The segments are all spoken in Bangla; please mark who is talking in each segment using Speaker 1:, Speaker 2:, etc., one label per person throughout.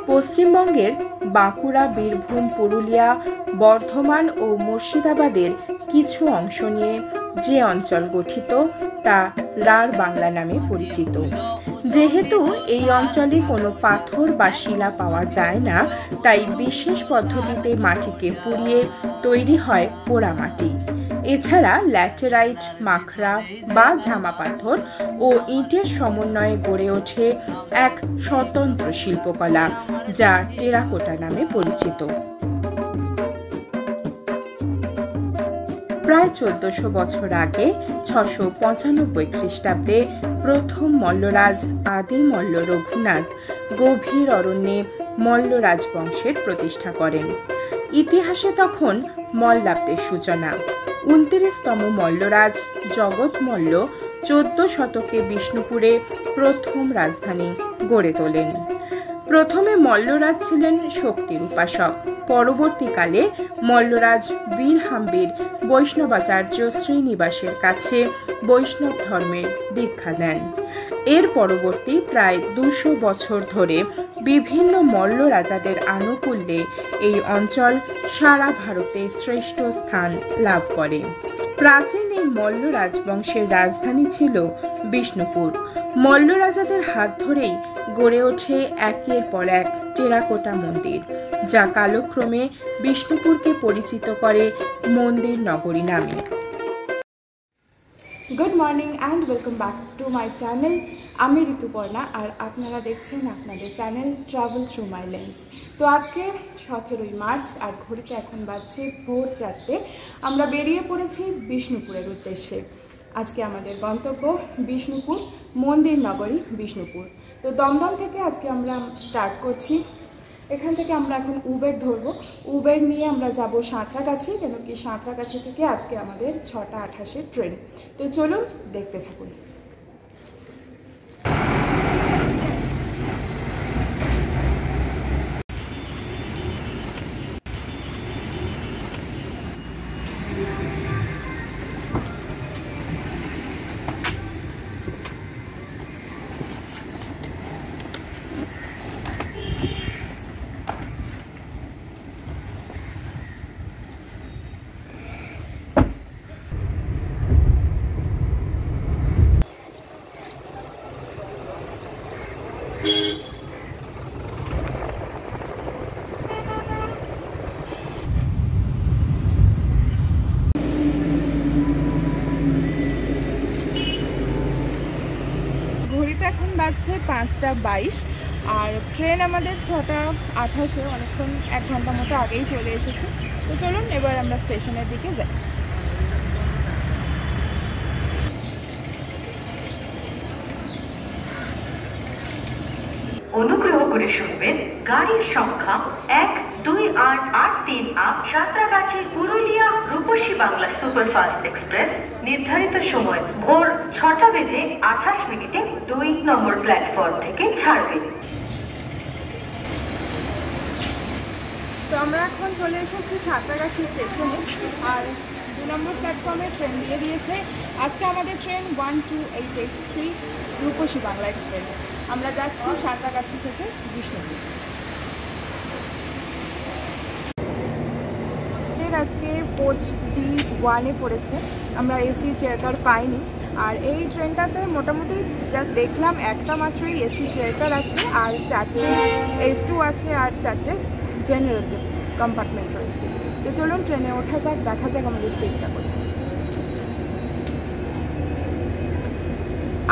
Speaker 1: পশ্চিমবঙ্গের বাঁকুড়া, বীরভূম, পুরুলিয়া, বর্ধমান ও মুর্শিদাবাদের কিছু অংশ নিয়ে যে অঞ্চল গঠিত তা রাঢ় বাংলা নামে পরিচিত। যেহেতু এই অঞ্চলে কোনো পাথর বা শিলা পাওয়া যায় না, তাই বিশেষ পদ্ধতিতে মাটিকে পুড়িয়ে তৈরি হয় পোড়ামাটি। এছাড়া ল্যাটেরাইট, মাখরা বা ঝামা পাথর ও ইটের সমন্বয়ে গড়ে ওঠে এক স্বতন্ত্র শিল্পকলা, যা টেরাকোটা নামে পরিচিত। প্রায় 1400 বছর আগে 695 খ্রিস্টাব্দে প্রথম মল্লরাজ আদি মল্ল রঘুনাথ গভীর অরণ্যে মল্ল রাজবংশের প্রতিষ্ঠা করেন। ইতিহাসে তখন মল্লাব্দের সূচনা। 29তম মল্লরাজ জগৎ মল্ল 14 শতকে বিষ্ণুপুরে প্রথম রাজধানী গড়ে তোলেন। প্রথমে মল্লরাজ ছিলেন শক্তির উপাসক। পরবর্তীকালে মল্লরাজ বীরহাম্বির বৈষ্ণবাচার্য শ্রীনিবাসের কাছে বৈষ্ণব ধর্মের দীক্ষা দেন। এর পরবর্তী প্রায় 200 বছর ধরে বিভিন্ন মল্ল রাজাদের আনুকূল্যে এই অঞ্চল সারা ভারতে শ্রেষ্ঠ স্থান লাভ করে। প্রাচীন এই মল্ল রাজবংশের রাজধানী ছিল বিষ্ণুপুর। মল্ল রাজাদের হাত ধরেই গড়ে ওঠে একের পর এক টেরাকোটা মন্দির, যা কালক্রমে বিষ্ণুপুরকে পরিচিত করে মন্দির নগরী নামে।
Speaker 2: Good morning and welcome back to my channel. আমি ঋতুপর্ণা আর আপনারা দেখছেন আপনাদের চ্যানেল ট্রাভেল থ্রু মাই লেন্স। তো আজকে 17ই মার্চ আর ঘড়িতে এখন বাজছে ভোর 4টে। আমরা বেরিয়ে পড়েছি বিষ্ণুপুরের উদ্দেশ্যে। আজকে আমাদের গন্তব্য বিষ্ণুপুর, মন্দির নগরী বিষ্ণুপুর। তো দমদম থেকে আজকে আমরা স্টার্ট করছি। এখান থেকে আমরা এখন উবের ধরবো। উবের নিয়ে আমরা যাব সাঁতরাগাছি, কেন কি সাঁতরাগাছি থেকে আজকে আমাদের 6:28 ট্রেন। তো চলুন দেখতে থাকুন। এখন বাজছে 5:22 আর ট্রেন আমাদের 6:28, অনেকক্ষণ 1 ঘন্টা মতো আগেই চলে এসেছে। তো চলুন এবার আমরা স্টেশনের দিকে যাই।
Speaker 3: অনুগ্রহ করে শুনবেন গাড়ির সংখ্যা 12883 সাঁতরাগাছি পুরুলিয়া রূপসী বাংলা সুপারফাস্ট এক্সপ্রেস নির্ধারিত সময় ভোর 6:28 2 নম্বর প্ল্যাটফর্ম থেকে ছাড়বে।
Speaker 2: তো আমরা এখন চলে এসেছি সাঁতরাগাছি স্টেশনে আর 2 নম্বর প্ল্যাটফর্মে ট্রেন দিয়ে দিয়েছে। আজকে আমাদের ট্রেন 12883 রূপসী বাংলা এক্সপ্রেস। আমরা যাচ্ছি সাঁতরাগাছি থেকে বিষ্ণুপুর। আজকে কোচ D1-এ পড়েছে। আমরা এসি চেয়ার কার পাইনি। আর এই ট্রেনটাতে মোটামুটি যা দেখলাম একটা মাত্রই এসি চেয়ার কার আছে, আর 4টে S2 আছে আর 4টে জেনারেল কম্পার্টমেন্ট রয়েছে। তো চলুন ট্রেনে ওঠা যাক, দেখা যাক আমাদের সিটটা কোথায়।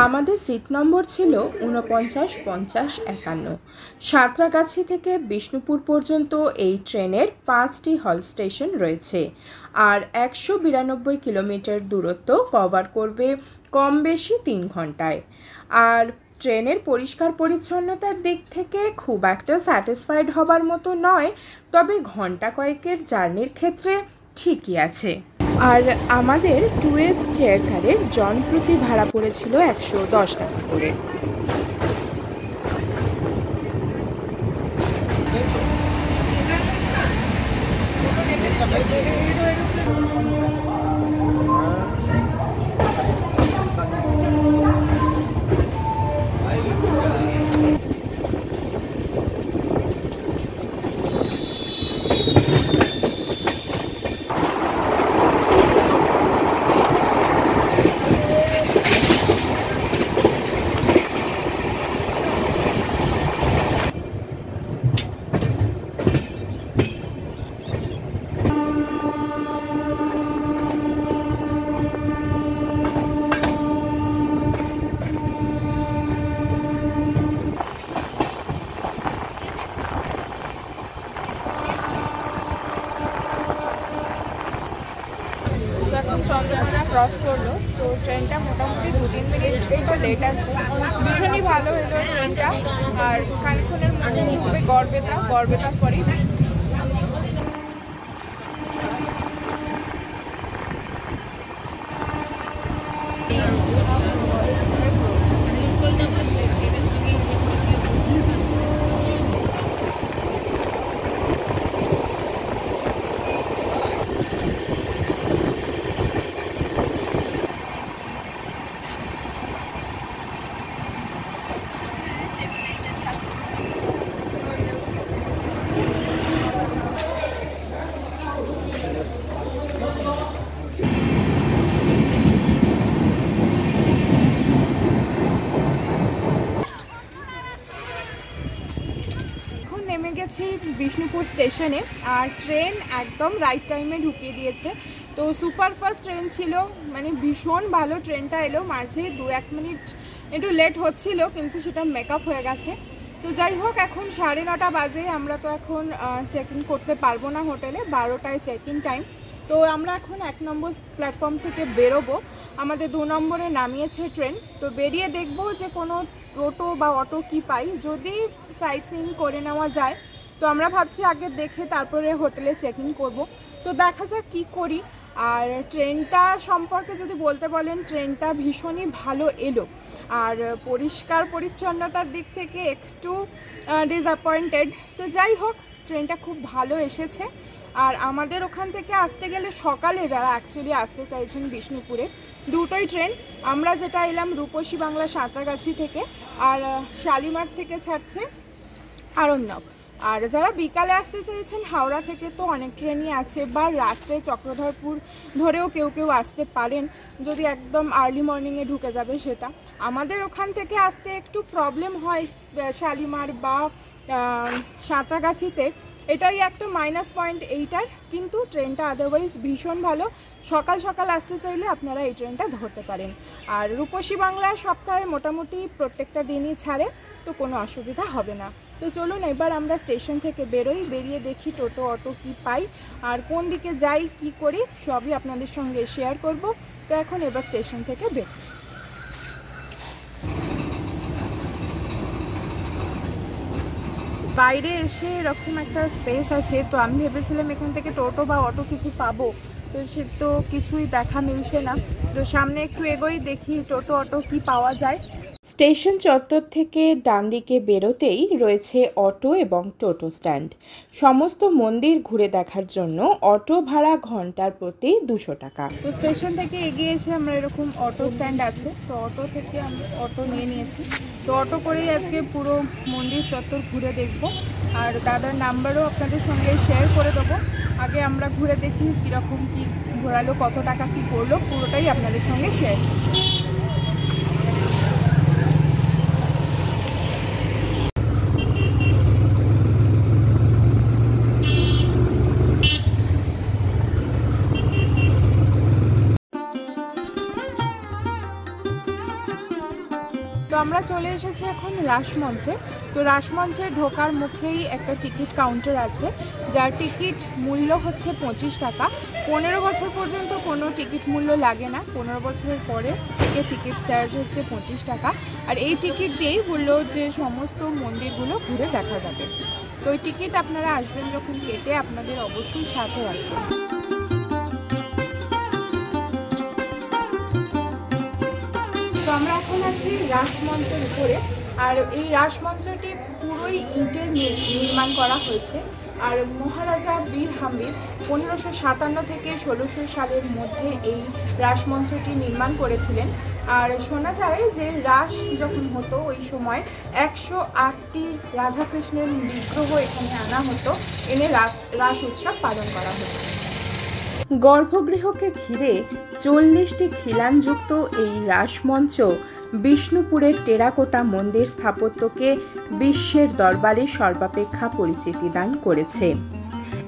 Speaker 1: আমাদের সিট নম্বর ছিল 49, 50, 51। সাঁতরাগাছি থেকে বিষ্ণুপুর পর্যন্ত এই ট্রেনের 5টি হল স্টেশন রয়েছে আর 192 কিলোমিটার দূরত্ব কভার করবে কম বেশি 3 ঘন্টায়। আর ট্রেনের পরিষ্কার পরিচ্ছন্নতার দিক থেকে খুব একটা স্যাটিসফাইড হবার মতো নয়, তবে ঘন্টা কয়েকের জার্নির ক্ষেত্রে ঠিকই আছে। আর আমাদের 2S চেয়ার কারের জনপ্রতি ভাড়া পড়েছিল 110 টাকা করে।
Speaker 2: ট্রেনটা মোটামুটি 2-3 মিনিট লেট আছে। ভীষণই ভালো হলো ট্রেনটা, আর খানিকক্ষণের মধ্যে গড়বেতার পরেই নেমে গেছি বিষ্ণুপুর স্টেশনে। আর ট্রেন একদম রাইট টাইমে ঢুকিয়ে দিয়েছে। তো সুপারফাস্ট ট্রেন ছিল, মানে ভীষণ ভালো ট্রেনটা এলো। মাঝে 2-1 মিনিট একটু লেট হচ্ছিল, কিন্তু সেটা মেকআপ হয়ে গেছে। তো যাই হোক, এখন 9:30 বাজে। আমরা তো এখন চেক ইন করতে পারবো না হোটেলে, 12টায় চেক ইন টাইম। তো আমরা এখন 1 নম্বর প্ল্যাটফর্ম থেকে বেরোবো। আমাদের 2 নম্বরে নামিয়েছে ট্রেন। তো বেরিয়ে দেখবো যে কোনো টোটো বা অটো কি পাই, যদি সাইট সিইং করে নেওয়া যায়। তো আমরা ভাবছি আগে দেখে তারপরে হোটেলে চেক ইন করবো। তো দেখা যাক কী করি। আর ট্রেনটা সম্পর্কে যদি বলতে বলেন, ট্রেনটা ভীষণই ভালো এলো। আর পরিষ্কার পরিচ্ছন্নতার দিক থেকে একটু ডিসঅ্যাপয়েন্টেড। তো যাই হোক, ট্রেনটা খুব ভালো এসেছে। আর আমাদের ওখান থেকে আসতে গেলে সকালে যারা অ্যাকচুয়ালি আসতে চাইছেন বিষ্ণুপুরে, দুটোই ট্রেন। আমরা যেটা এলাম রূপসী বাংলা সাঁতরাগাছি থেকে, আর শালিমার থেকে ছাড়ছে আরণ্যক। আর যারা বিকালে আসতে চাইছেন হাওড়া থেকে, তো অনেক ট্রেনই আছে, বা রাত্রে চক্রধরপুর ধরেও কেউ আসতে পারেন, যদি একদম আর্লি মর্নিংয়ে ঢুকে যাবে সেটা। আমাদের ওখান থেকে আসতে একটু প্রবলেম হয় শালিমার বা সাঁতরাগাছিতে, এটাই একটা মাইনাস পয়েন্ট এইটার। কিন্তু ট্রেনটা আদারওয়াইজ ভীষণ ভালো। সকাল সকাল আসতে চাইলে আপনারা এই ট্রেনটা ধরতে পারেন। আর রূপসী বাংলা সপ্তাহে মোটামুটি প্রত্যেকটা দিনই ছাড়ে, তো কোনো অসুবিধা হবে না। তো চলুন এবার আমরা স্টেশন থেকে বেরোই, বেরিয়ে দেখি টোটো অটো কি পাই, আর কোন দিকে যাই কি করি সবই আপনাদের সঙ্গে শেয়ার করব। তো এখন এবার স্টেশন থেকে বেরোই। বাইরে এসে এরকম একটা স্পেস আছে, তো আমি ভেবেছিলাম এখান থেকে টোটো বা অটো কিছু পাবো, তো সে তো কিছুই দেখা মিলছে না। তো সামনে একটু এগোই, দেখি টোটো অটো কি পাওয়া যায়।
Speaker 1: স্টেশন চত্বর থেকে ডান দিকে বেরোতেই রয়েছে অটো এবং টোটো স্ট্যান্ড। সমস্ত মন্দির ঘুরে দেখার জন্য অটো ভাড়া ঘন্টার প্রতি 200 টাকা।
Speaker 2: তো স্টেশন থেকে এগিয়ে এসে আমরা এরকম অটো স্ট্যান্ড আছে, তো অটো থেকে আমরা অটো নিয়ে নিয়েছি। তো অটো করেই আজকে পুরো মন্দির চত্বর ঘুরে দেখব, আর দাদার নাম্বারও আপনাদের সঙ্গে শেয়ার করে দেবো। আগে আমরা ঘুরে দেখি কীরকম কী ঘোরালো, কত টাকা কী পড়লো, পুরোটাই আপনাদের সঙ্গে শেয়ার। তো আমরা চলে এসেছি এখন রাসমঞ্চে। তো রাসমঞ্চে ঢোকার মুখেই একটা টিকিট কাউন্টার আছে, যার টিকিট মূল্য হচ্ছে 25 টাকা। 15 বছর পর্যন্ত কোনো টিকিট মূল্য লাগে না, 15 বছরের পরে থেকে টিকিট চার্জ হচ্ছে 25 টাকা। আর এই টিকিট দিয়েই বললো যে সমস্ত মন্দিরগুলো ঘুরে দেখা যাবে। তো এই টিকিট আপনারা আসবেন যখন কেটে আপনাদের অবশ্যই সাথে রাখবেন। তো আমরা এখন আছি রাসমঞ্চের উপরে, আর এই রাসমঞ্চটি পুরোই ইটের নির্মাণ করা হয়েছে। আর মহারাজা বীর হাম্বির 1557 থেকে 1600 সালের মধ্যে এই রাসমঞ্চটি নির্মাণ করেছিলেন। আর শোনা যায় যে রাস যখন হতো ওই সময় 108টি রাধাকৃষ্ণের বিগ্রহ এখানে আনা হতো, এনে রাস উৎসব পালন করা হতো।
Speaker 1: গর্ভগৃহকে ঘিরে 40টি খিলানযুক্ত এই রাসমঞ্চ বিষ্ণুপুরের টেরাকোটা মন্দির স্থাপত্যকে বিশ্বের দরবারে সর্বাপেক্ষা পরিচিতি দান করেছে।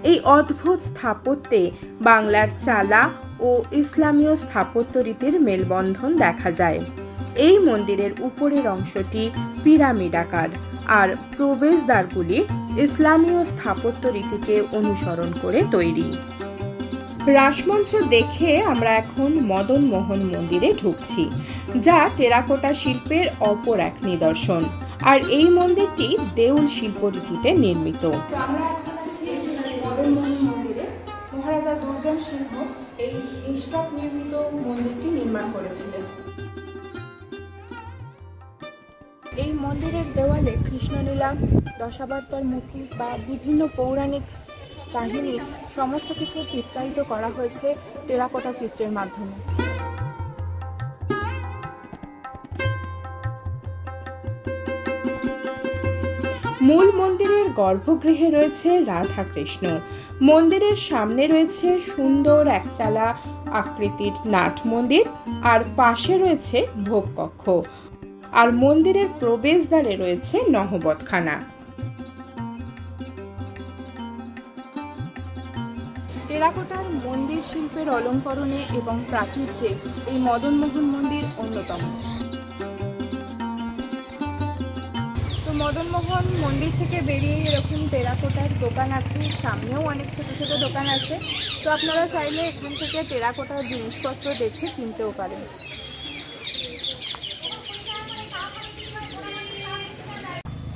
Speaker 1: এই অদ্ভুত স্থাপত্যে বাংলার চালা ও ইসলামীয় স্থাপত্য রীতির মেলবন্ধন দেখা যায়। এই মন্দিরের উপরের অংশটি পিরামিড আকার, আর প্রবেশদ্বারগুলি ইসলামীয় স্থাপত্য রীতিকে অনুসরণ করে তৈরি। রাসমঞ্চ দেখে আমরা এখন মদন মোহন মন্দিরে ঢুকছি, যা টেরাকোটা শিল্পের অপর এক নিদর্শন। আর এই মন্দিরটি দেউল শিল্প রীতিতে নির্মিত।
Speaker 2: আমরা এখন আছি মদন মোহন মন্দিরে। মহারাজা দুর্জন সিংহ এই ইস্পাত নির্মিত মন্দিরটি নির্মাণ করেছিলেন। এই মন্দিরের দেওয়ালে কৃষ্ণলীলা, দশাবতার মূর্তি বা বিভিন্ন পৌরাণিক কাহিনী সমস্ত কিছু চিত্রায়িত করা হয়েছে টেরাকোটা চিত্রের মাধ্যমে।
Speaker 1: মূল মন্দিরের গর্ভগৃহে রয়েছে রাধা কৃষ্ণ। মন্দিরের সামনে রয়েছে সুন্দর একচালা আকৃতির নাট মন্দির, আর পাশে রয়েছে ভোগকক্ষ, আর মন্দিরের প্রবেশদ্বারে রয়েছে নহবতখানা।
Speaker 2: টেরাকোটার মন্দির শিল্পের অলঙ্করণে এবং প্রাচুর্যে এই মদন মোহন মন্দির অন্যতম। তো মদন মোহন মন্দির থেকে বেরিয়ে এরকম টেরাকোটার দোকান আছে, সামনেও অনেক ছোট ছোট দোকান আছে। তো আপনারা চাইলে এখান থেকে টেরাকোটার জিনিসপত্র দেখে কিনতেও পারেন।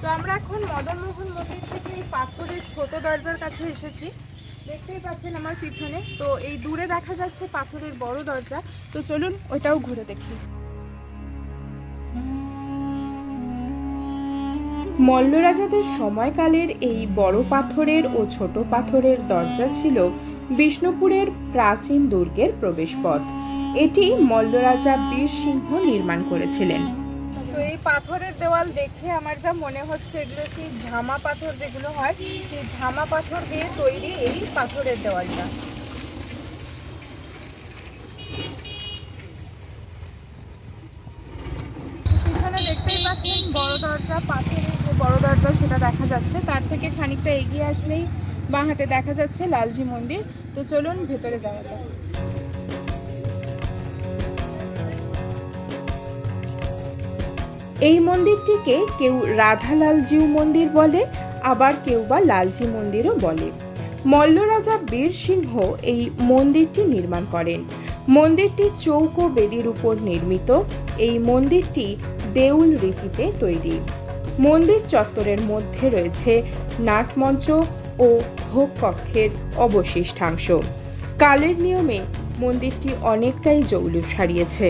Speaker 2: তো আমরা এখন মদন মোহন মন্দির থেকে এই পাথরের ছোট দরজার কাছে এসেছি। দেখতেই পাচ্ছেন আমার পিছনে। তো এই দূরে দেখা যাচ্ছে পাথরের বড় দরজা। তো চলুন ওইটাও ঘুরে দেখি।
Speaker 1: মল্ল রাজাদের সময়কালের এই বড় পাথরের ও ছোট পাথরের দরজা ছিল বিষ্ণুপুরের প্রাচীন দুর্গের প্রবেশপথ। এটি মল্ল রাজা বীর সিংহ নির্মাণ করেছিলেন।
Speaker 2: তো এই পাথরের দেওয়াল দেখে আমার যা মনে হচ্ছে এগুলো সেই ঝামা পাথর যেগুলো হয়, সেই ঝামা পাথর দিয়ে তৈরি এই পাথরের দেওয়ালটা। পিছনে দেখতেই পাচ্ছেন বড় দরজা, পাথরের যে বড় দরজা সেটা দেখা যাচ্ছে। তার থেকে খানিকটা এগিয়ে আসলেই বাঁ হাতে দেখা যাচ্ছে লালজি মন্দির। তো চলুন ভেতরে যাওয়া যাক।
Speaker 1: এই মন্দিরটিকে কেউ রাধা লালজিউ মন্দির বলে, আবার কেউ বা লালজি মন্দিরও বলে। মল্ল রাজা বীর সিংহ এই মন্দিরটি নির্মাণ করেন। মন্দিরটি চৌকো বেদির উপর নির্মিত। এই মন্দিরটি দেউল রীতিতে তৈরি। মন্দির চত্বরের মধ্যে রয়েছে নাটমঞ্চ ও ভোগকক্ষের অবশিষ্টাংশ। কালের নিয়মে মন্দিরটি অনেকটাই জৌলুস হারিয়েছে।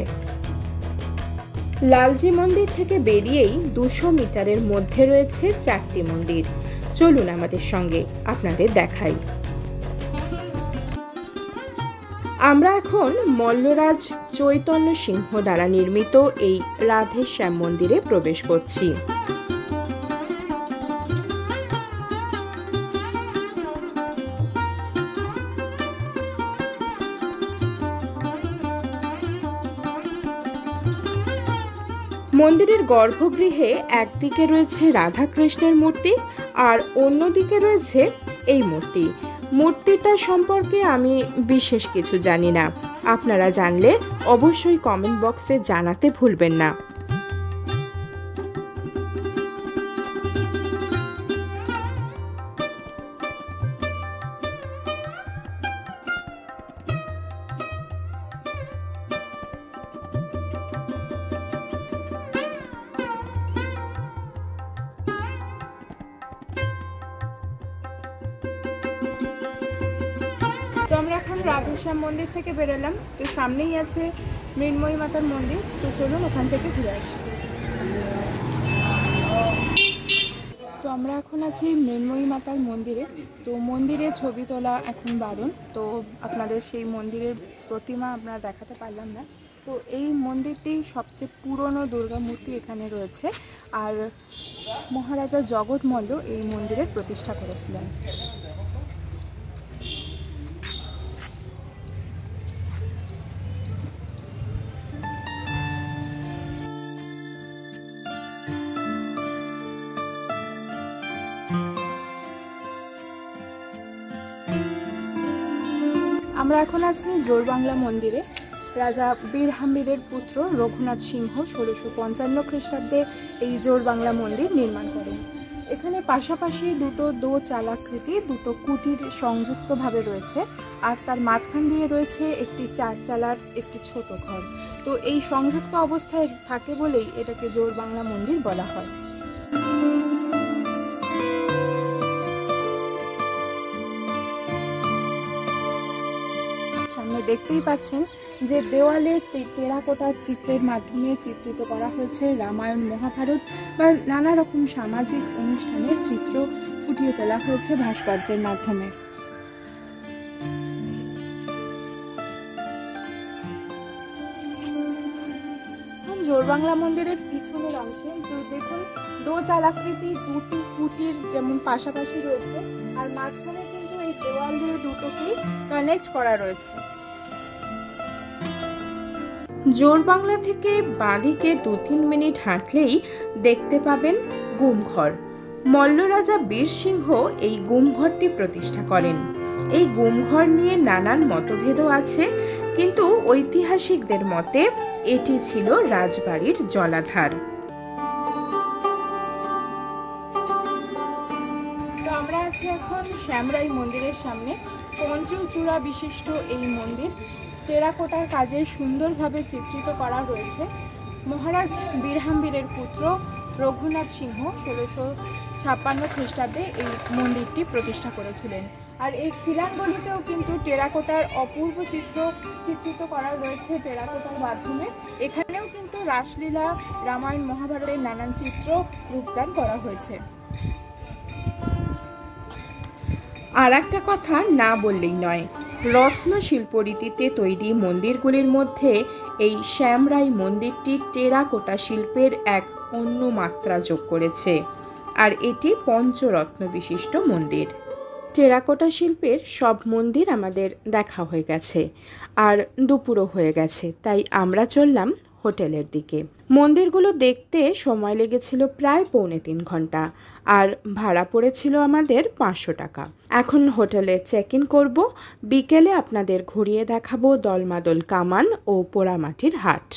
Speaker 1: লালজি মন্দির থেকে বেরিয়েই 200 মিটারের মধ্যে রয়েছে 4টি মন্দির। চলুন আমাদের সঙ্গে আপনাদের দেখাই। আমরা এখন মল্লরাজ চৈতন্য সিংহ দ্বারা নির্মিত এই রাধেশ্যাম মন্দিরে প্রবেশ করছি। মন্দিরের গর্ভগৃহে একদিকে রয়েছে রাধা কৃষ্ণের মূর্তি, আর অন্যদিকে রয়েছে এই মূর্তি। মূর্তিটা সম্পর্কে আমি বিশেষ কিছু জানি না। আপনারা জানলে অবশ্যই কমেন্ট বক্সে জানাতে ভুলবেন না।
Speaker 2: তো আমরা এখন রাধেশ্যাম মন্দির থেকে বেরোলাম। তো সামনেই আছে মৃন্ময়ী মাতার মন্দির। তো চলুন ওখান থেকে ঘুরে আসি। তো আমরা এখন আছি মৃন্ময়ী মাতার মন্দিরে। তো মন্দিরে ছবি তোলা এখন বারণ, তো আপনাদের সেই মন্দিরের প্রতিমা আমরা দেখাতে পারলাম না। তো এই মন্দিরটি সবচেয়ে পুরনো দুর্গা মূর্তি এখানে রয়েছে, আর মহারাজা জগৎ মল্ল এই মন্দিরের প্রতিষ্ঠা করেছিলেন। আমরা এখন আছি জোরবাংলা মন্দিরে। রাজা বীর হাম্বিরের পুত্র রঘুনাথ সিংহ 1655 খ্রিস্টাব্দে এই জোরবাংলা মন্দির নির্মাণ করেন। এখানে পাশাপাশি দুটো দোচালাকৃতি দুটো কুটির সংযুক্তভাবে রয়েছে, আর তার মাঝখান দিয়ে রয়েছে একটি 4 চালার একটি ছোট ঘর। তো এই সংযুক্ত অবস্থায় থাকে বলেই এটাকে জোড়বাংলা মন্দির বলা হয়। সামনে দেখতেই পাচ্ছেন যে দেওয়ালে টেরাকোটার চিত্রের মাধ্যমে চিত্রিত করা হয়েছে রামায়ণ, মহাভারত বা নানা রকম সামাজিক অনুষ্ঠানের চিত্র ফুটিয়ে তোলা হয়েছে ভাস্কর্যের মাধ্যমে। জোড়বাংলা মন্দিরের পিছনের অংশে দেখুন দোচালাকৃতি দুটি কুটির যেমন পাশাপাশি রয়েছে, আর মাঝখানে কিন্তু এই দেওয়াল দিয়ে দুটোকেই কানেক্ট করা রয়েছে।
Speaker 1: জোড়বাংলা থেকে বাঁদিকে 2-3 মিনিট হাঁটলেই দেখতে পাবেন গুমঘর। মল্লরাজা বীরসিংহ এই গুমঘরটি প্রতিষ্ঠা করেন। এই গুমঘর নিয়ে নানান মতভেদও আছে, কিন্তু ঐতিহাসিকদের মতে এটি ছিল রাজবাড়ির জলাধার।
Speaker 2: তো আমরা আছি এখন শ্যামরাই মন্দিরের সামনে। পঞ্চচূড়া বিশিষ্ট এই মন্দির টেরাকোটার কাজে সুন্দরভাবে চিত্রিত করা রয়েছে। মহারাজ বীরহাম্বীরের পুত্র রঘুনাথ সিংহ 1656 খ্রিস্টাব্দে এই মন্দিরটি প্রতিষ্ঠা করেছিলেন। আর এই খিলানগলিতেও কিন্তু টেরাকোটার অপূর্ব চিত্র চিত্রিত করা রয়েছে টেরাকোটার মাধ্যমে। এখানেও কিন্তু রাসলীলা, রামায়ণ, মহাভারতের নানান চিত্র রূপদান করা হয়েছে।
Speaker 1: আর একটা কথা না বললেই নয়, রত্ন শিল্পরীতিতে তৈরি মন্দিরগুলির মধ্যে এই শ্যামরাই মন্দিরটি টেরাকোটা শিল্পের এক অন্য মাত্রা যোগ করেছে, আর এটি পঞ্চরত্ন বিশিষ্ট মন্দির। টেরাকোটা শিল্পের সব মন্দির আমাদের দেখা হয়ে গেছে, আর দুপুরও হয়ে গেছে, তাই আমরা চললাম হোটেলের দিকে। মন্দিরগুলো দেখতে সময় লেগেছিল প্রায় 3.25 ঘন্টা, আর ভাড়া পড়েছিল আমাদের 500 টাকা। এখন হোটেলে চেক ইন করব, বিকেলে আপনাদের ঘুরিয়ে দেখাবো দলমাদল কামান ও পোড়ামাটির হাট।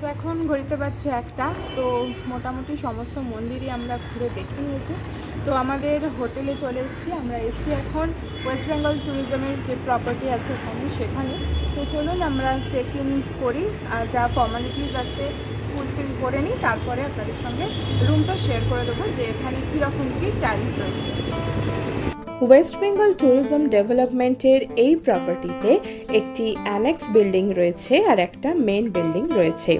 Speaker 2: তো এখন ঘড়িতে পাচ্ছি 1টা। তো মোটামুটি সমস্ত মন্দিরই আমরা ঘুরে দেখে নিয়েছি। তো আমাদের হোটেলে চলে এসেছি। আমরা এসেছি এখন ওয়েস্ট বেঙ্গল ট্যুরিজমের যে প্রপার্টি আছে সেখানে। তো চলুন আমরা চেক ইন করি, আর যা ফর্মালিটিস আছে ফুলফিল করে নিই, তারপরে আপনাদের সঙ্গে রুমটা শেয়ার করে দেবো যে এখানে কীরকম কী ট্যারিফ রয়েছে।
Speaker 1: ওয়েস্ট বেঙ্গল ট্যুরিজম ডেভেলপমেন্টের এই প্রপার্টিতে একটি অ্যানেক্স বিল্ডিং রয়েছে আর একটা মেন বিল্ডিং রয়েছে।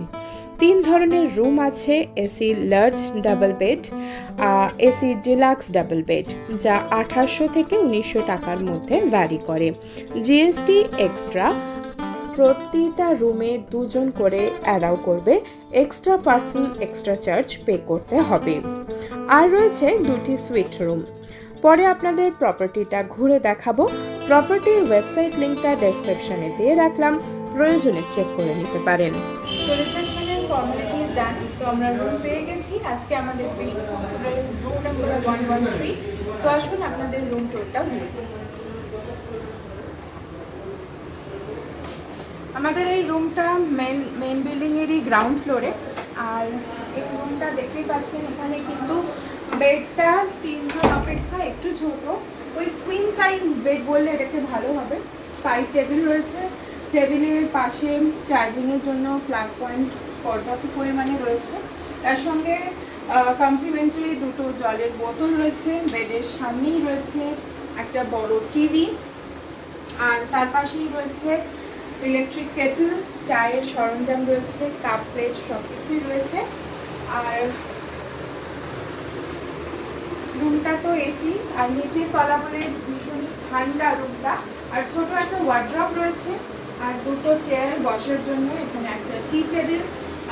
Speaker 1: 3 ধরনের রুম আছে, AC large double bed, AC deluxe double bed, যা 1800 থেকে 1900 টাকার মধ্যে ভ্যারি করে। GST extra. প্রতিটা রুমে 2 জন করে অ্যালাউ করবে, extra person extra charge pay করতে হবে। আর রয়েছে 2টি সুইট রুম। পরে আপনাদের প্রপার্টিটা ঘুরে দেখাবো। প্রপার্টির ওয়েবসাইট লিঙ্কটা ডেসক্রিপশনে দিয়ে রাখলাম, প্রয়োজনে চেক করে নিতে পারেন।
Speaker 2: তো রিসেপশনের ফর্মালিটিস ডান। তো আমরা রুম পেয়ে গেছি। আজকে আমাদের বিষ্ণুপুরের রুম নাম্বার 113। তো আসুন আপনাদের রুম টুরটাও দিয়ে দিই। আমাদের এই রুমটা মেন বিল্ডিংয়েরই গ্রাউন্ড ফ্লোরে। আর এই রুমটা দেখতেই পাচ্ছেন, এখানে কিন্তু বেডটা 3 জন অপেক্ষা একটু ছোট, ওই কুইন সাইজ বেড বললে এটাকে ভালো হবে। সাইড টেবিল রয়েছে, টেবিলের পাশে চার্জিংয়ের জন্য প্লাগ পয়েন্ট পর্যাপ্ত পরিমাণে রয়েছে। তার সঙ্গে কমপ্লিমেন্টারি 2টো জলের বোতল রয়েছে। বেডের সামনেই রয়েছে একটা বড় টিভি, আর তার পাশেই রয়েছে ইলেকট্রিক কেটল, চায়ের সরঞ্জাম রয়েছে, কাপ প্লেট সব কিছুই রয়েছে। আর রুমটা তো এসি, আর নিচে তলা বলে ভীষণ ঠান্ডা রুমটা। আর ছোট একটা ওয়ার্ড্রপ রয়েছে, আর 2টো চেয়ার বসার জন্য। এখানে একটা টি টেবিল,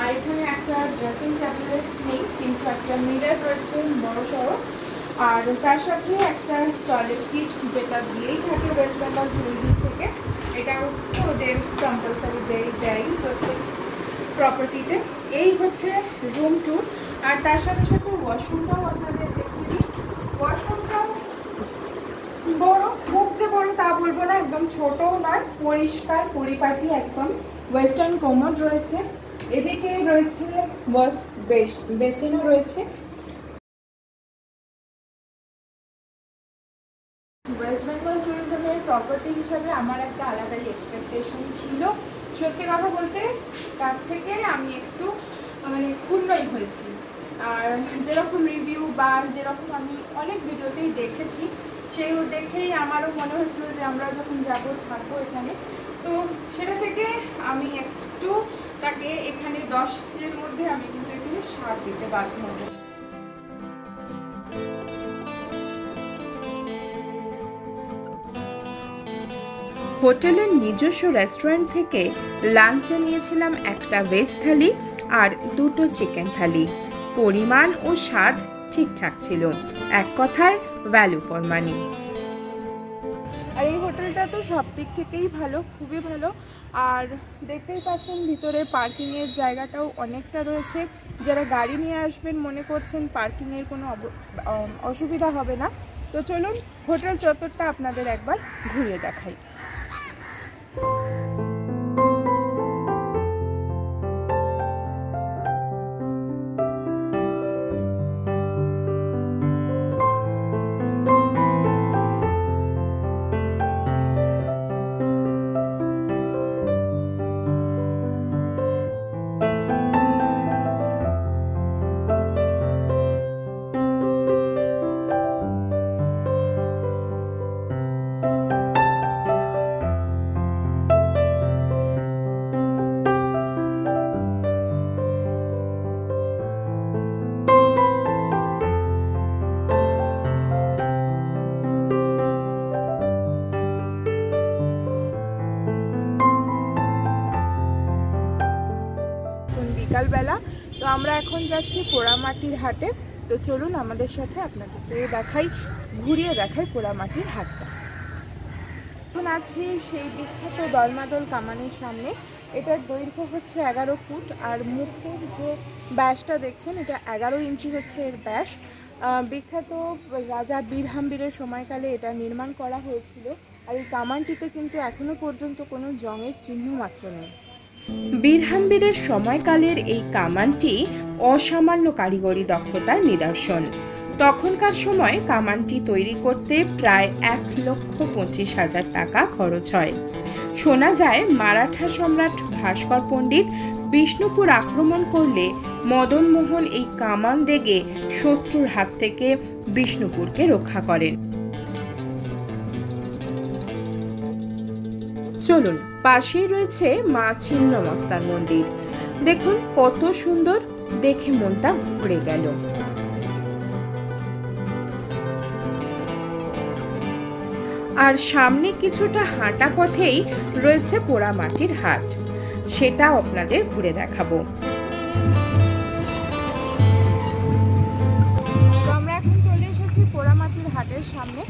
Speaker 2: আর এখানে একটা ড্রেসিং টেবিল নেই, কিন্তু একটা মিরর রয়েছে বড় সড়ো। আর তার সাথে একটা টয়লেট কিট, যেটা দিয়েই থাকে ওয়েস্ট বেঙ্গল ট্যুরিজম থেকে। এটাও ওদের কম্পালসারি দেয় প্রত্যেক প্রপার্টিতে। এই হচ্ছে রুম ট্যুর। আর তার সাথে সাথে ওয়াশরুমটাও আপনাদের দেখিয়ে দিই। ওয়াশরুমটাও বড়, খুব যে বড় তা বলবো না, একদম ছোটও নয়, পরিষ্কার পরিপাটি একদম। ওয়েস্টার্ন কমোড রয়েছে, এদিকে রয়েছে ওয়াশ বেসিনও রয়েছে। প্রপার্টি হিসাবে আমার একটা আলাদাই এক্সপেকটেশন ছিল। সত্যি কথা বলতে তার থেকে আমি একটু মানে ক্ষুণ্ণই হয়েছি। আর যেরকম রিভিউ বা যেরকম আমি অনেক ভিডিওতেই দেখেছি, সেই দেখেই আমারও মনে হয়েছিল যে আমরা যখন যাবো থাকবো এখানে, তো সেটা থেকে আমি একটু তাকে এখানে 10-এর মধ্যে আমি কিন্তু এখানে 7 দিতে বাধ্য হব।
Speaker 1: হোটেলের নিজস্ব রেস্টুরেন্ট থেকে লাঞ্চে নিয়েছিলাম একটা ভেজ থালি আর 2টো চিকেন থালি। পরিমাণ ও স্বাদ ঠিকঠাক ছিল, এক কথায় ভ্যালু ফর মানি।
Speaker 2: আর এই হোটেলটা তো সব দিক থেকেই ভালো, খুবই ভালো। আর দেখতেই পাচ্ছেন ভিতরে পার্কিংয়ের জায়গাটাও অনেকটা রয়েছে। যারা গাড়ি নিয়ে আসবেন মনে করছেন পার্কিংয়ের কোনো অসুবিধা হবে না। তো চলুন হোটেল চত্বরটা আপনাদের একবার ঘুরিয়ে দেখাই। বিকালবেলা তো আমরা এখন যাচ্ছি পোড়ামাটির হাটে। তো চলুন আমাদের সাথে আপনাদেরকে ঘুরিয়ে দেখাই পোড়ামাটির হাটটা। এখন আছি সেই বিখ্যাত দলমাদল কামানের সামনে। এটার দৈর্ঘ্য হচ্ছে 11 ফুট আর মুখের যে ব্যাসটা দেখছেন এটা 11 ইঞ্চি হচ্ছে এর ব্যাস। বিখ্যাত রাজা বীরহাম্বীরের সময়কালে এটা নির্মাণ করা হয়েছিল। আর এই কামানটিতে কিন্তু এখনো পর্যন্ত কোনো জংয়ের চিহ্ন মাত্র নেই।
Speaker 1: বীরহাম্বীরের সময়কালের এই কামানটি অসামান্য কারিগরি দক্ষতার নিদর্শন। তখনকার সময় কামানটি তৈরি করতে প্রায় 1,25,000 টাকা খরচ হয়। শোনা যায় মারাঠা সম্রাট ভাস্কর পণ্ডিত বিষ্ণুপুর আক্রমণ করলে মদন মোহন এই কামান দেগে শত্রুর হাত থেকে বিষ্ণুপুরকে রক্ষা করেন। চলুন, পাশেই রয়েছে মা ছিন্নমস্তার মন্দির। দেখুন কত সুন্দর, দেখে মনটা ভরে গেল। আর সামনে কিছুটা হাঁটা পথেই রয়েছে পোড়ামাটির হাট, সেটাও আপনাদের ঘুরে দেখাবো।
Speaker 2: আমরা এখন চলে এসেছি পোড়ামাটির হাটের সামনে।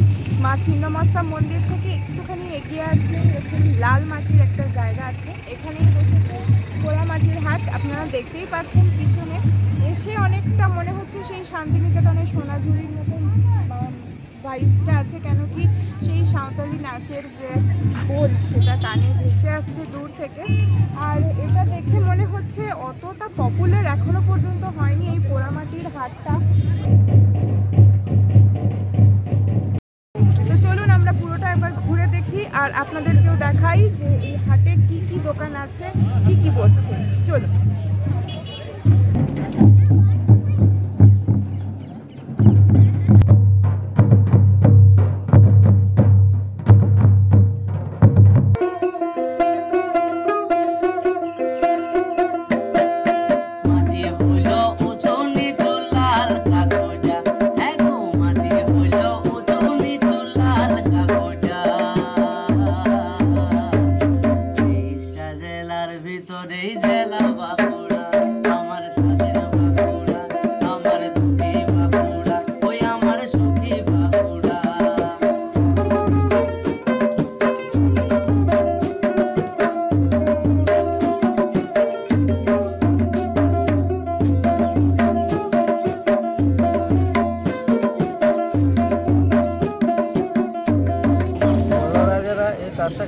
Speaker 2: মা ছিন্নমস্তা মন্দির থেকে একটুখানি এগিয়ে আসলে এরকম লাল মাটির একটা জায়গা আছে, এখানেই বসেছে পোড়ামাটির হাট। আপনারা দেখতেই পাচ্ছেন পিছনে। এসে অনেকটা মনে হচ্ছে সেই শান্তিনিকেতনের সোনাঝুরির মতন ভাইবসটা আছে, কেন কি সেই সাঁওতালি নাচের যে বোল সেটা কানে ভেসে আসছে দূর থেকে। আর এটা দেখে মনে হচ্ছে অতটা পপুলার এখনো পর্যন্ত হয়নি এই পোড়ামাটির হাটটা। তো চলুন আমরা পুরোটা একবার ঘুরে দেখি আর আপনাদেরকেও দেখাই যে এই হাটে কি কি দোকান আছে, কি কি বসছে। চলুন।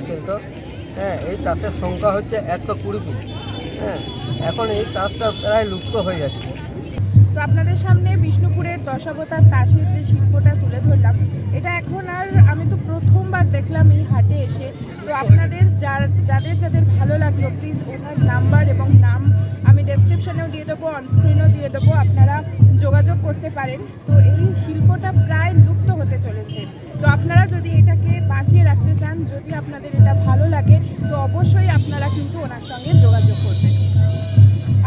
Speaker 4: খেলতো, হ্যাঁ, এই তাসের সংখ্যা হচ্ছে 120 পিস। হ্যাঁ, এখন এই তাসটা প্রায় লুপ্ত হয়ে যাচ্ছে।
Speaker 2: তো আপনাদের সামনে বিষ্ণুপুরের দশাবতার তাসের যে শিল্পটা তুলে ধরলাম, এটা এখন আর আমি তো প্রথমবার দেখলাম এই হাটে এসে। তো আপনাদের যাদের ভালো লাগলো, প্লিজ ওনার নাম্বার এবং নাম আমি ডেসক্রিপশনেও দিয়ে দেবো, অনস্ক্রিনও দিয়ে দেবো, আপনারা যোগাযোগ করতে পারেন। তো এই শিল্পটা প্রায় লুপ্ত হতে চলেছে, তো আপনারা যদি এটাকে বাঁচিয়ে রাখতে চান, যদি আপনাদের এটা ভালো লাগে, তো অবশ্যই আপনারা কিন্তু ওনার সঙ্গে যোগাযোগ করবেন।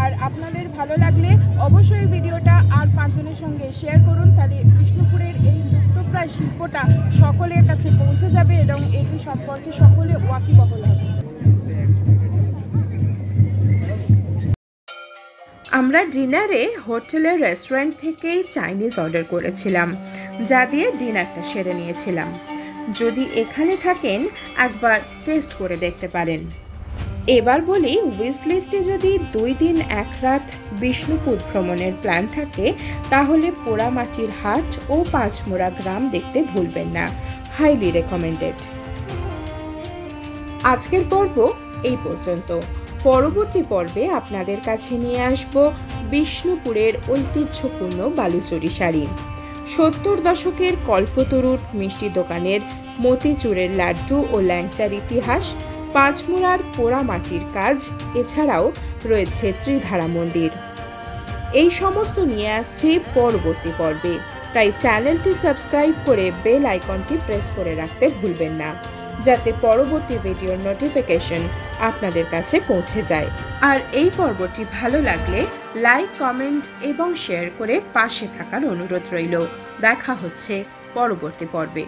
Speaker 2: আর আপনাদের ভালো লাগলে অবশ্যই ভিডিওটা আর 5 জনের সঙ্গে শেয়ার করুন, তাহলে বিষ্ণুপুরের এই লুপ্তপ্রায় শিল্পটা সকলের কাছে পৌঁছে যাবে এবং এটি সম্পর্কে সকলে ওয়াকিবহাল হবে।
Speaker 1: আমরা ডিনারে হোটেলের রেস্টুরেন্ট থেকেই চাইনিজ অর্ডার করেছিলাম, যা দিয়ে ডিনারটা সেরে নিয়েছিলাম। যদি এখানে থাকেন একবার টেস্ট করে দেখতে পারেন। এবার বলি, উইশ লিস্টে যদি 2 দিন 1 রাত বিষ্ণুপুর ভ্রমণের প্ল্যান থাকে, তাহলে পোড়ামাটির হাট ও পাঁচমোড়া গ্রাম দেখতে ভুলবেন না। Highly recommended. আজকের পর্ব এই পর্যন্ত। পরবর্তী পর্বে আপনাদের কাছে নিয়ে আসব বিষ্ণুপুরের ঐতিহ্যপূর্ণ বালুচরী শাড়ি, 70 দশকের কল্পতরুর মিষ্টি দোকানের মতিচুরের লাড্ডু ও ল্যাংচার ইতিহাস, পাঁচমোড়ার পোড়ামাটির কাজ, এছাড়াও রয়েছে ত্রিধারা মন্দির। এই সমস্ত নিয়ে আসছি পরবর্তী পর্বে, তাই চ্যানেলটি সাবস্ক্রাইব করে বেল আইকনটি প্রেস করে রাখতে ভুলবেন না, যাতে পরবর্তী ভিডিওর নোটিফিকেশন আপনাদের কাছে পৌঁছে যায়। আর এই পর্বটি ভালো লাগলে লাইক, কমেন্ট এবং শেয়ার করে পাশে থাকার অনুরোধ রইল। দেখা হচ্ছে পরবর্তী পর্বে।